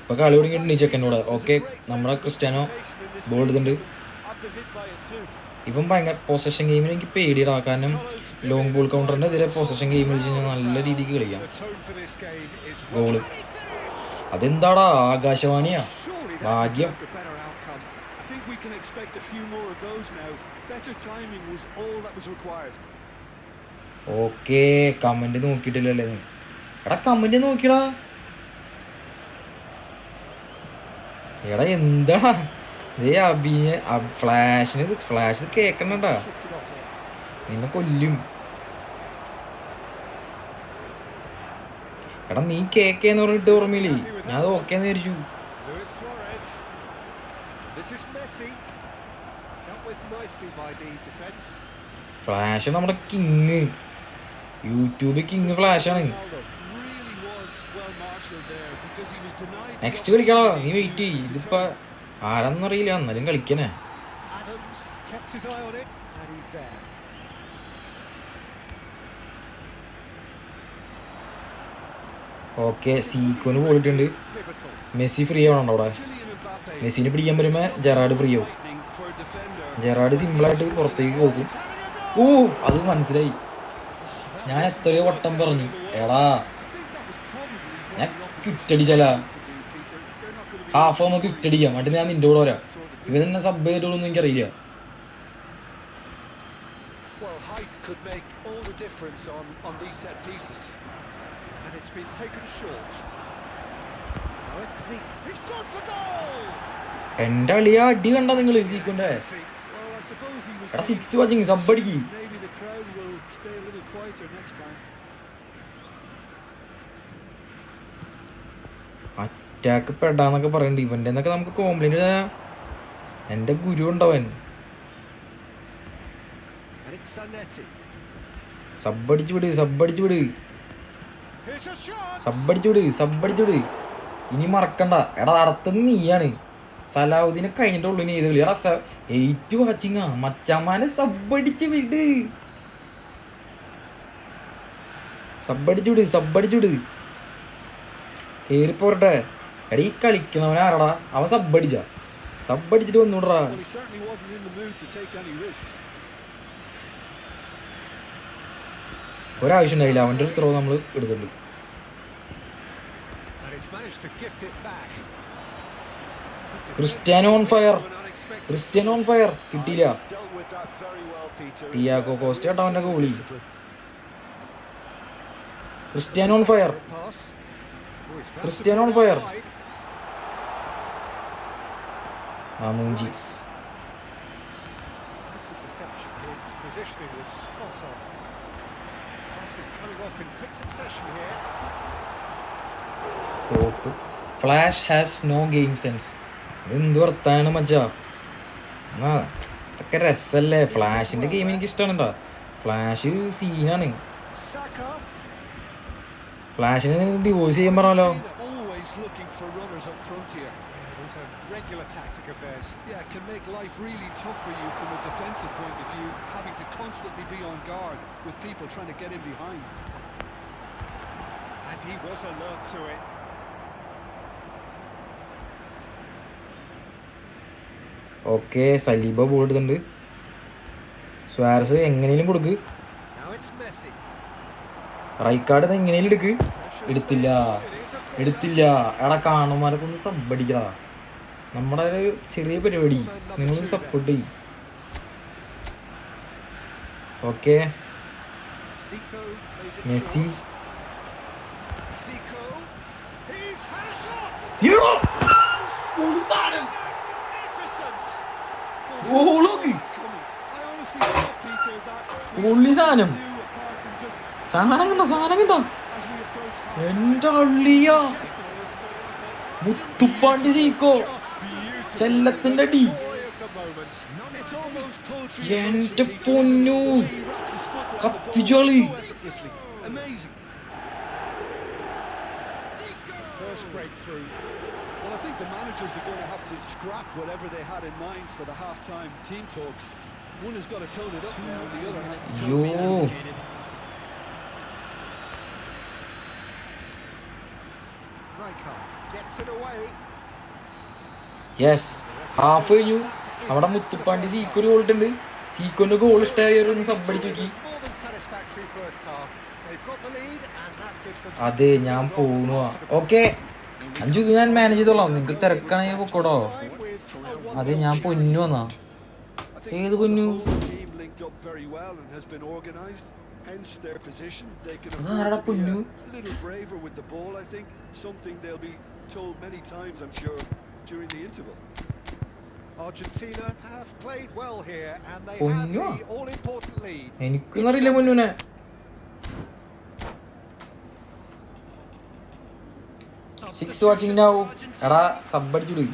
ഇപ്പൊ കളി തുടങ്ങിയിട്ടുണ്ട് ഈ ചെക്കനോട്. ഓക്കെ, നമ്മുടെ ക്രിസ്ത്യാനോ ബോൾ എടുക്കുന്നുണ്ട്. ഇപ്പം ഭയങ്കര പൊസഷൻ ഗെയിമിൽ എനിക്ക് പേടിയിടാ. കാരണം ലോങ് ബോൾ കൗണ്ടറിന്റെ എതിരെ പൊസഷൻ ഗെയിം കളിച്ച് കഴിഞ്ഞാൽ നല്ല രീതിക്ക് കളിക്കാം. ഗോള് അതെന്താടാ, ആകാശവാണിയാ, ഭാഗ്യം. ഓക്കെ, കമന്റ് നോക്കിയിട്ടില്ലല്ലേ? എടാ കമന്റ് നോക്കിയടാ. എടാ എന്താ ഫ്ലാഷ് കേക്കണണ്ടാ, നിന്നെ കൊല്ലും. എടാ നീ കേക്കേന്ന് പറഞ്ഞിട്ട് ഓർമ്മയില്ലേ? ഞാൻ അത് ഓക്കേന്ന് വിചാരിച്ചു. ഫ്ലാഷ് നമ്മുടെ കിങ്, യൂട്യൂബ് കിങ് ഫ്ലാഷാണ്. നെക്സ്റ്റ് കളിക്കണോ? നീ വെയിറ്റ് ചെയ്യ്. ഇതിപ്പോ ആരാന്നറിയില്ല, എന്നാലും കളിക്കണേ. ഓക്കെ, സീക്കോന് പോയിട്ടുണ്ട്. മെസ്സി ഫ്രീ ആവണോ അവിടെ? മെസ്സിനെ പിടിക്കാൻ വരുമ്പോ ജെറാഡ് ഫ്രീ ആവും. ജെറാഡ് സിമ്പിളായിട്ട് പുറത്തേക്ക് പോകും. ഓ, അത് മനസ്സിലായി. ഞാൻ എത്രയോ വട്ടം പറഞ്ഞു, എടാ ഞാൻ കിറ്റടിച്ചാല ഹാഫ് നമുക്ക് കിറ്റടിക്കാം, എന്നിട്ട് ഞാൻ നിന്റെ കൂടെ വരാം. ഇവൻ തന്നെ സബ് ചെയ്തിട്ടൊന്നും എനിക്കറിയില്ല. എന്റെ അളിയാ അടി കണ്ട നിങ്ങള് സീക്കോന്റെ. എടാ സിക്സ് വാച്ചിങ് സബ് അടിക്ക്. അറ്റാക്ക് പെടാന്നൊക്കെ പറയണ്ട്. ഇവന്റെ എന്നൊക്കെ നമുക്ക് കോംപ്ലിമെന്റ്. എന്റെ ഗുരു ഉണ്ടവൻ. സബ്ബടിച്ചു വിട്, സബ്ബടിച്ചു വിട്, സബ്ബടിച്ചു വിട്, സബ്ബടിച്ചു വിട്. ഇനി മറക്കണ്ട. എടാ നടത്തുന്ന നീയാണ്. സലാഹുദ്ദീനെ കഴിഞ്ഞിട്ടുള്ളൂ ഇനി ഏത് കളി. എടാ 8 വാച്ചിങ്ങാ മച്ചാമാനെ. സബ്ബടിച്ച് വിട്, സബ്ബടിച്ചു വിട്, സബ്ബടിച്ചു വിട്. കേറിപ്പോരട്ടെ. എടാ ഈ കളിക്കണവനാരടാ? അവൻ സബ്ബടിച്ച, സബ്ബടിച്ചിട്ട് വന്നൂടാ. ഒരാവശ്യം ഉണ്ടായില്ല. അവൻ്റെ ഒരു ത്രോ നമ്മൾ എടുത്തിട്ടുണ്ട്. Cristiano on fire, Cristiano on fire. കിട്ടിയില്ല. ടിയാഗോ കോസ്റ്റ കേട്ടോ അവൻ്റെ goalie. Cristiano on fire, Cristiano on fire. ആ മൂഞ്ചി. Flash has no game sense. എന്ത് വർത്താണ് മച്ചാ? ആ അതൊക്കെ രസല്ലേ. ഫ്ലാഷിന്റെ ഗെയിം എനിക്ക് ഇഷ്ടമാണ് കേട്ടോ. ഫ്ലാഷ് സീനാണ്. ഫ്ലാഷിനെ ഡിവോഴ്സ് ചെയ്യാൻ പറഞ്ഞല്ലോ. ഓക്കെ, സലീബ ബോൾ എടുത്തിട്ടുണ്ട്. സ്വാരസ് എങ്ങനെയും കൊടുക്ക്. റൈക്കാർഡ് ഇത് എങ്ങനെയും എടുക്ക്. എടുത്തില്ല, എടുത്തില്ല. എടാ കാണുമാരൊക്കെ ഒന്ന് സബ്ബടിക്കടാ. നമ്മുടെ ഒരു ചെറിയ പരിപാടി, നിങ്ങൾ സപ്പോർട്ട് ചെയ്യും. Okay, Messi. സാധനം സാധനം കണ്ടോ, സാധനം കണ്ടോ? എന്റെ അള്ളിയ മുത്തുപ്പാണ്ടി സീക്കോ ചെല്ലത്തിന്റെ അടി. എന്റെ പൊന്നു കത്തിച്ചോളി. Well, I think the managers are going to have to scrap whatever they had in mind for the half-time team talks. One has got to tone it up now, and the other has to tone it down. Right card. Yes, half കഴിഞ്ഞു. അവിടെ Muthupandi സീക്കൊരു goal ഇട്ടുണ്ട്. സീക്കൊന്റെ goal ഇഷ്ടമായൊരു sub അടിച്ചു നോക്കി. അതെ, ഞാൻ പോകുന്നു. Okay, 5 ഇത് ഞാൻ മാനേജ് ചെയ്തോളാം. നിങ്ങൾക്ക് തിരക്കാണെങ്കിൽ പൊക്കോടോ. അതെ, ഞാൻ പൊന്നു വന്നാ. ഏത് പൊന്നു? അതാരടാ പൊന്നു? പൊന്നു എനിക്കൊന്നും അറിയില്ല പൊന്നുനെ. Six watching now. എടാ സബ് അടിച്ചുടി.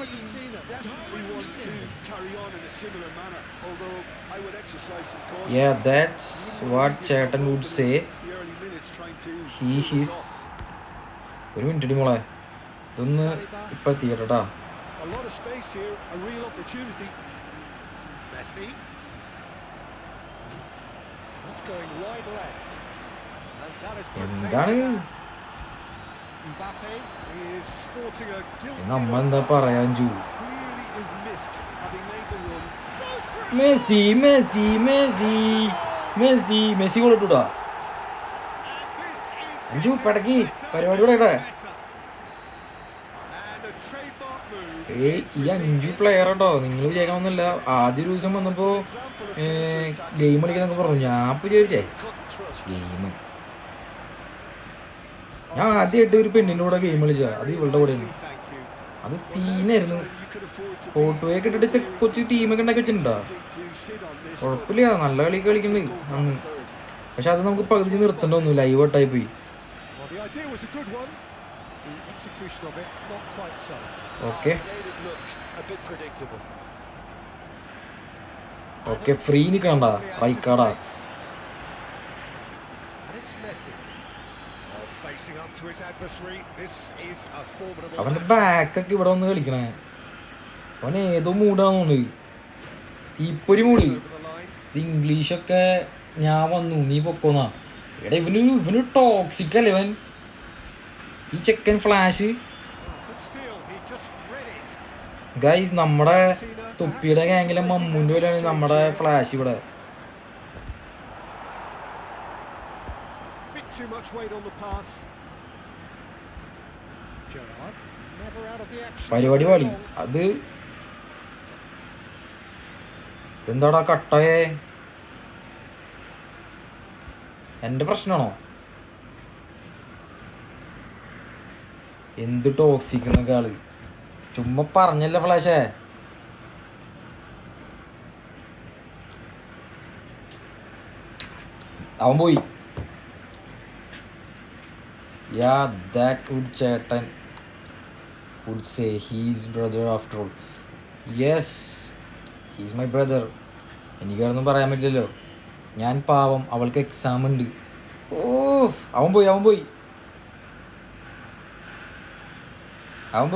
Argentina definitely want to carry on in a similar manner, although I would exercise some caution. Yeah, that's what Chetan would say. The early minutes trying to He is. ഒരു minute മോളെ, ഇതൊന്ന് ഇപ്പൊ എത്തിക്കട്ടാ. a lot of space here, a real opportunity. Messi. That's going wide left. And that is എന്താണ് Mbappe is sporting a guilty. നമ്മ എന്താ പറയാൻ ചൂ. Clearly is miffed having made the run. Messi Messi Messi Messi Messi കൊണ്ടിട്ടാ. അഞ്ചു പടക്കി പരിപാടി ഇവിടെ. ഈ 5 പ്ലെയർ കേട്ടോ, നിങ്ങൾ വിചാരിക്കണമെന്നില്ല. ആദ്യ ദിവസം വന്നപ്പോ ഗെയിം കളിക്കാന്നൊക്കെ പറഞ്ഞു. ഞാൻ ഇപ്പൊ ചോദിച്ചേ ഗെയിം, ഞാൻ ആദ്യമായിട്ട് ഒരു പെണ്ണിൻ്റെ കൂടെ ഗെയിം കളിച്ച. അത് ഇവളുടെ കൂടെയാണ്. അത് സീനായിരുന്നു. ഫോട്ടോയൊക്കെ ഇട്ടിട്ട് കൊച്ചു ടീമൊക്കെ ഉണ്ടാക്കി വെച്ചിട്ടുണ്ടോ? കുഴപ്പമില്ല, നല്ല കളി കളിക്കുന്നത് അന്ന്. പക്ഷെ അത് നമുക്ക് പകുതി നിർത്തേണ്ടൊന്നും, ലൈവ് ഔട്ടായി പോയി. ഓക്കെ ഓക്കെ, ഫ്രീ നിൽക്കണ്ട റൈക്കാടാ. അവന്റെ ബാക്കൊക്കെ ഇവിടെ വന്ന് കളിക്കണേ. അവൻ ഏതോ മൂടാന്ന് തോന്നുന്നത്, തീപ്പൊരി മൂട്. ഇത് ഇംഗ്ലീഷൊക്കെ ഞാൻ വന്നു നീ പൊക്കോന്നാ. എടാ ഇവന് ടോക്സിക് അല്ലേ ഇവൻ, ഈ ചെക്കൻ ഫ്ലാഷ്. ഗൈസ്, നമ്മുടെ തൊപ്പിയുടെ ഗാങ്ങിലെ മമ്മൂന്റെ പോലെയാണ് നമ്മുടെ ഫ്ലാഷ് ഇവിടെ. പരിപാടി പാളി. അത് എന്താടാ കട്ടായേ? എന്റെ പ്രശ്നമാണോ? എന്ത് ടോക്സിക്കുന്നൊക്കെ ആള്. ചുമ്മാ പറഞ്ഞല്ലേ ഫ്ലാഷേ. അവൻ പോയി. Yeah, that would Chetan would say he's brother after all. Yes, he's my brother. എനിക്കൊന്നും പറയാൻ പറ്റില്ലല്ലോ. ഞാൻ പാവം, അവൾക്ക് എക്സാം ഉണ്ട്. ഓ അവൻ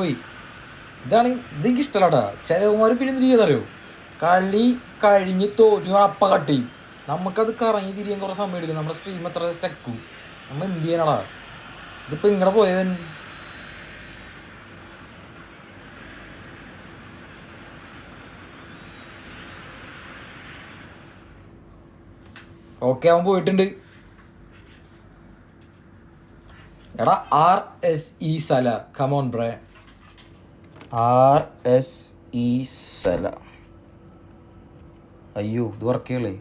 പോയി. ഇതെനിക്ക് ഇഷ്ടമല്ലാട്ടാ. ചിലവന്മാർ പിന്നെ തിരികെന്നറിയോ, കളി കഴിഞ്ഞ് തോറ്റു അപ്പ കട്ട് ചെയ്യും. നമുക്കത് കറങ്ങി തിരിയാൻ കുറേ സമയം എടുക്കും. നമ്മുടെ സ്ട്രീം എത്ര സ്റ്റക്കും. നമ്മൾ എന്ത് ചെയ്യാനാടാ? ഇതിപ്പോ ഇങ്ങടെ പോയവൻ. ഓക്കെ, അവൻ പോയിട്ടുണ്ട്. എടാ RSE സല, കമോൺ ബ്രേ. RSE സല. അയ്യോ, ഇത് വർക്കുകളേ.